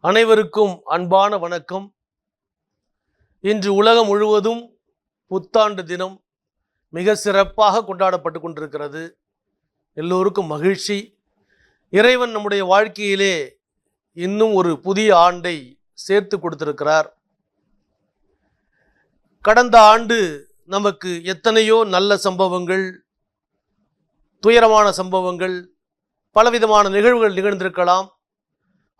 அனைவருக்கும் அன்பான வணக்கம். இன்று உலகம் முழுவதும் புத்தாண்டு தினம் மிக சிறப்பாக கொண்டாடப்பட்டு கொண்டிருக்கிறது. எல்லோருக்கும் மகிழ்ச்சி. இறைவன் நம்முடைய வாழ்க்கையிலே இன்னும் ஒரு புதிய ஆண்டை சேர்த்து கொடுத்திருக்கிறார். கடந்த ஆண்டு நமக்கு எத்தனையோ நல்ல சம்பவங்கள், துயரமான சம்பவங்கள், பலவிதமான நிகழ்வுகள் நிகழ்ந்திருக்கலாம்.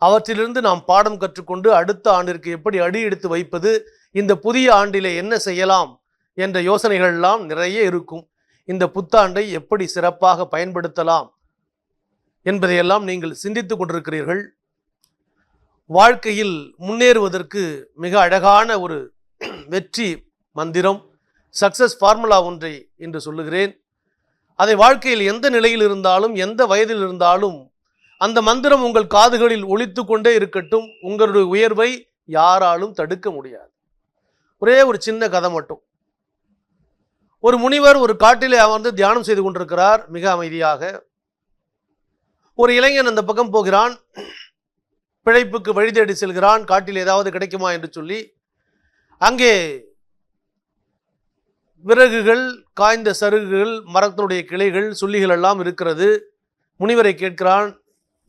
அவற்றிலிருந்து நாம் பாடம் கற்றுக்கொண்டு அடுத்த ஆண்டிற்கு எப்படி அடி எடுத்து வைப்பது, இந்த புதிய ஆண்டிலே என்ன செய்யலாம் என்ற யோசனைகள் எல்லாம் நிறைய இருக்கும். இந்த புத்தாண்டை எப்படி சிறப்பாக பயன்படுத்தலாம் என்பதையெல்லாம் நீங்கள் சிந்தித்து கொண்டிருக்கிறீர்கள். வாழ்க்கையில் முன்னேறுவதற்கு மிக அழகான ஒரு வெற்றி மந்திரம், சக்சஸ் ஃபார்முலா ஒன்றை இன்று சொல்லுகிறேன். அதை வாழ்க்கையில் எந்த நிலையில் இருந்தாலும், எந்த வயதில் இருந்தாலும் அந்த மந்திரம் உங்கள் காதுகளில் ஒலித்து கொண்டே இருக்கட்டும். உங்களுடைய உயர்வை யாராலும் தடுக்க முடியாது. ஒரே ஒரு சின்ன கதை மட்டும். ஒரு முனிவர் ஒரு காட்டிலே அமர்ந்து தியானம் செய்து கொண்டிருக்கிறார், மிக அமைதியாக. ஒரு இளைஞன் அந்த பக்கம் போகிறான், பிழைப்புக்கு வழி தேடி செல்கிறான். காட்டில் ஏதாவது கிடைக்குமா என்று சொல்லி அங்கே விறகுகள், காய்ந்த சருகுகள், மரத்தினுடைய கிளைகள், சுள்ளிகள் எல்லாம் இருக்கிறது. முனிவரை கேட்கிறான்,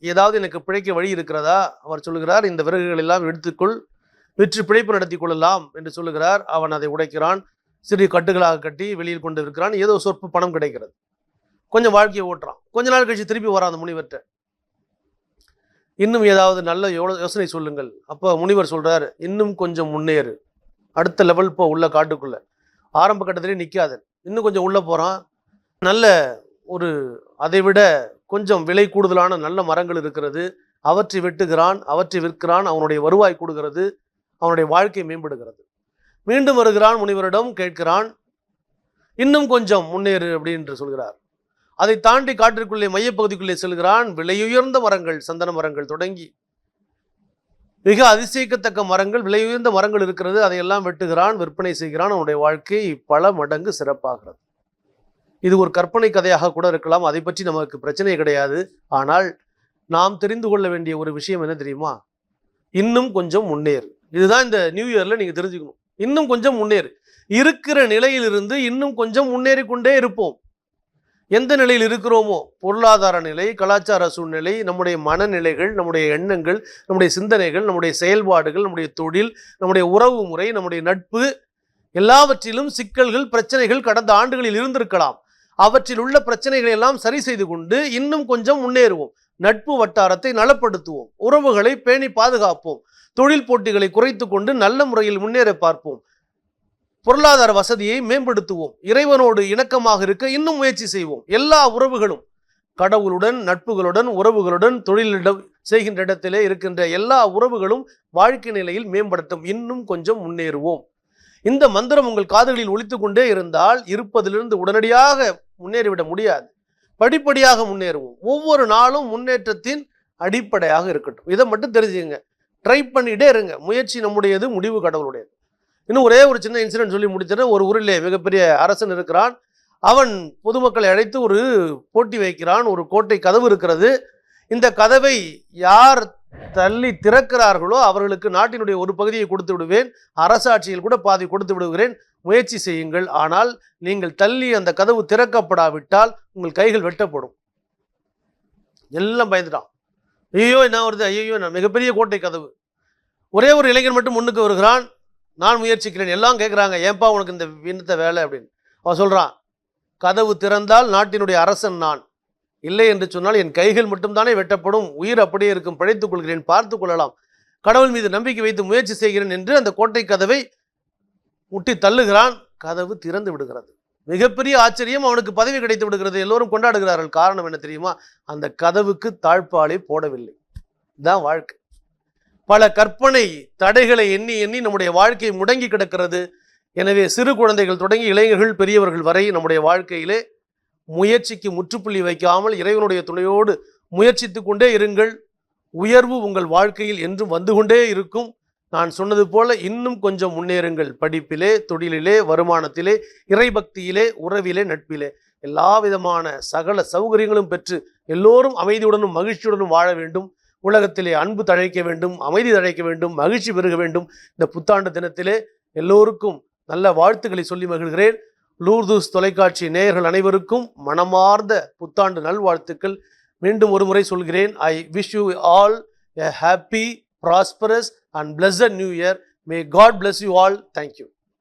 ஏதாவது எனக்கு பிழைக்க வழி இருக்கிறதா? அவர் சொல்லுகிறார், இந்த விறகுகள் எல்லாம் எடுத்துக்கொள், விற்று பிழைப்பு நடத்தி கொள்ளலாம் என்று சொல்லுகிறார். அவன் அதை உடைக்கிறான், சிறிய கட்டுகளாக கட்டி வெளியில் கொண்டு இருக்கிறான். ஏதோ சொற்ப பணம் கிடைக்கிறது, கொஞ்சம் வாழ்க்கையை ஓட்டுறான். கொஞ்ச நாள் கழிச்சு திருப்பி வரான் அந்த முனிவர்கிட்ட, இன்னும் ஏதாவது நல்ல யோசனை சொல்லுங்கள். அப்போ முனிவர் சொல்றார், இன்னும் கொஞ்சம் முன்னேறு, அடுத்த லெவல் போ, உள்ள காட்டுக்குள்ள, ஆரம்ப கட்டத்திலே நிற்காத, இன்னும் கொஞ்சம் உள்ள போறான். நல்ல ஒரு அதைவிட கொஞ்சம் விலை கூடுதலான நல்ல மரங்கள் இருக்கிறது, அவற்றை வெட்டுகிறான், அவற்றை விற்கிறான். அவனுடைய வருவாய் கூடுகிறது, அவனுடைய வாழ்க்கை மேம்படுகிறது. மீண்டும் வருகிறான், முனிவரிடம் கேட்கிறான், இன்னும் கொஞ்சம் முன்னேறு அப்படின்னு சொல்கிறார். அதை தாண்டி காட்டிற்குள்ளே மையப்பகுதிக்குள்ளே செல்கிறான். விலையுயர்ந்த மரங்கள், சந்தன மரங்கள் தொடங்கி மிக அதிசயிக்கத்தக்க மரங்கள், விலையுயர்ந்த மரங்கள் இருக்கிறது. அதையெல்லாம் வெட்டுகிறான், விற்பனை செய்கிறான். அவனுடைய வாழ்க்கை பல மடங்கு சிறப்பாகிறது. இது ஒரு கற்பனை கதையாக கூட இருக்கலாம், அதை பற்றி நமக்கு பிரச்சனை கிடையாது. ஆனால் நாம் தெரிந்து கொள்ள வேண்டிய ஒரு விஷயம் என்ன தெரியுமா? இன்னும் கொஞ்சம் முன்னேறு. இதுதான் இந்த நியூ இயர்ல நீங்க தெரிஞ்சுக்கணும். இன்னும் கொஞ்சம் முன்னேறு. இருக்கிற நிலையிலிருந்து இன்னும் கொஞ்சம் முன்னேறி கொண்டே இருப்போம். எந்த நிலையில் இருக்கிறோமோ, பொருளாதார நிலை, கலாச்சார சூழ்நிலை, நம்முடைய மனநிலைகள், நம்முடைய எண்ணங்கள், நம்முடைய சிந்தனைகள், நம்முடைய செயல்பாடுகள், நம்முடைய தொழில், நம்முடைய உறவு முறை, நம்முடைய நட்பு, எல்லாவற்றிலும் சிக்கல்கள், பிரச்சனைகள் கடந்த ஆண்டுகளில் இருந்திருக்கலாம். அவற்றில் உள்ள பிரச்சனைகளை எல்லாம் சரி செய்து கொண்டு இன்னும் கொஞ்சம் முன்னேறுவோம். நட்பு வட்டாரத்தை நலப்படுத்துவோம், உறவுகளை பேணி பாதுகாப்போம், தொழில் போட்டிகளை குறைத்து கொண்டு நல்ல முறையில் முன்னேற பார்ப்போம், பொருளாதார வசதியை மேம்படுத்துவோம், இறைவனோடு இணக்கமாக இருக்க இன்னும் முயற்சி செய்வோம். எல்லா உறவுகளும், கடவுளுடன், நட்புகளுடன், உறவுகளுடன், தொழிலிடம் செய்கின்ற இடத்திலே இருக்கின்ற எல்லா உறவுகளும் வாழ்க்கை நிலையில் மேம்படுத்தும். இன்னும் கொஞ்சம் முன்னேறுவோம். இந்த மந்திரம் உங்கள் காதுகளில் ஒலித்து கொண்டே இருந்தால் இருப்பதிலிருந்து உடனடியாக முன்னேறிவிட முடியாது. படிப்படியாக முன்னேறுவோம். ஒவ்வொரு நாளும் முன்னேற்றத்தின் அடிப்படையாக இருக்கட்டும். இதை மட்டும் தெரிஞ்சுங்க. ட்ரை பண்ணிட்டே இருங்க. முயற்சி நம்முடையது, முடிவு கடவுளுடையது. இன்னும் ஒரே ஒரு சின்ன இன்சிடென்ட் சொல்லி முடிச்சிட. ஒரு ஊரிலே மிகப்பெரிய அரசன் இருக்கிறான். அவன் பொதுமக்களை அழைத்து ஒரு போட்டி வைக்கிறான். ஒரு கோட்டை கதவு இருக்கிறது. இந்த கதவை யார் தள்ளி திறக்கிறார்களோ அவர்களுக்கு நாட்டினுடைய ஒரு பகுதியை கொடுத்து விடுவேன், அரசாட்சியில் கூட பாதி கொடுத்து விடுகிறேன், முயற்சி செய்யுங்கள். ஆனால் நீங்கள் தள்ளி அந்த கதவு திறக்கப்படாவிட்டால் உங்கள் கைகள் வெட்டப்படும். எல்லாம் பயந்துட்டான். ஐயோ என்ன வருது, ஐயோ நான் மிகப்பெரிய கோட்டை கதவு. ஒரே ஒரு இளைஞன் மட்டும் முன்னுக்கு வருகிறான், நான் முயற்சிக்கிறேன். எல்லாம் கேட்குறாங்க, ஏன்பா உனக்கு இந்த விண்ணத்த வேலை அப்படின்னு. அவன் சொல்கிறான், கதவு திறந்தால் நாட்டினுடைய அரசன் நான், இல்லை என்று சொன்னால் என் கைகள் மட்டும்தானே வெட்டப்படும், உயிர் அப்படியே இருக்கும், பிழைத்துக் கொள்கிறேன், பார்த்து கொள்ளலாம், கடவுள் மீது நம்பிக்கை வைத்து முயற்சி செய்கிறேன் என்று அந்த கோட்டை கதவை முட்டி தள்ளுகிறான். கதவு திறந்து விடுகிறது. மிகப்பெரிய ஆச்சரியம், அவனுக்கு பதவி கிடைத்து விடுகிறது. எல்லோரும் கொண்டாடுகிறார்கள். காரணம் என்ன தெரியுமா? அந்த கதவுக்கு தாழ்பாலை போடவில்லை. இதுதான் வாழ்க்கை. பல கற்பனை தடைகளை எண்ணி எண்ணி நம்முடைய வாழ்க்கை முடங்கி கிடக்கிறது. எனவே சிறு குழந்தைகள் தொடங்கி இளைஞர்கள், பெரியவர்கள் வரை நம்முடைய வாழ்க்கையிலே முயற்சிக்கு முற்றுப்புள்ளி வைக்காமல் இறைவனுடைய துணையோடு முயற்சித்து கொண்டே இருங்கள். உயர்வு உங்கள் வாழ்க்கையில் என்றும் வந்து கொண்டே இருக்கும். நான் சொன்னது போல இன்னும் கொஞ்சம் முன்னேறுங்கள். படிப்பிலே, தொழிலிலே, வருமானத்திலே, இறைபக்தியிலே, உறவிலே, நட்பிலே, எல்லா விதமான சகல சௌகரியங்களும் பெற்று எல்லோரும் அமைதியுடனும் மகிழ்ச்சியுடனும் வாழ வேண்டும். உலகத்திலே அன்பு தழைக்க வேண்டும், அமைதி தழைக்க வேண்டும், மகிழ்ச்சி பெருக வேண்டும். இந்த புத்தாண்டு தினத்திலே எல்லோருக்கும் நல்ல வாழ்த்துக்களை சொல்லி மகிழ்கிறேன். லூர்தூஸ் தொலைக்காட்சி நேயர்கள் அனைவருக்கும் மனமார்ந்த புத்தாண்டு நல்வாழ்த்துக்கள். மீண்டும் ஒரு முறை சொல்கிறேன், I wish you all a happy, prosperous and blessed new year. May God bless you all. Thank you.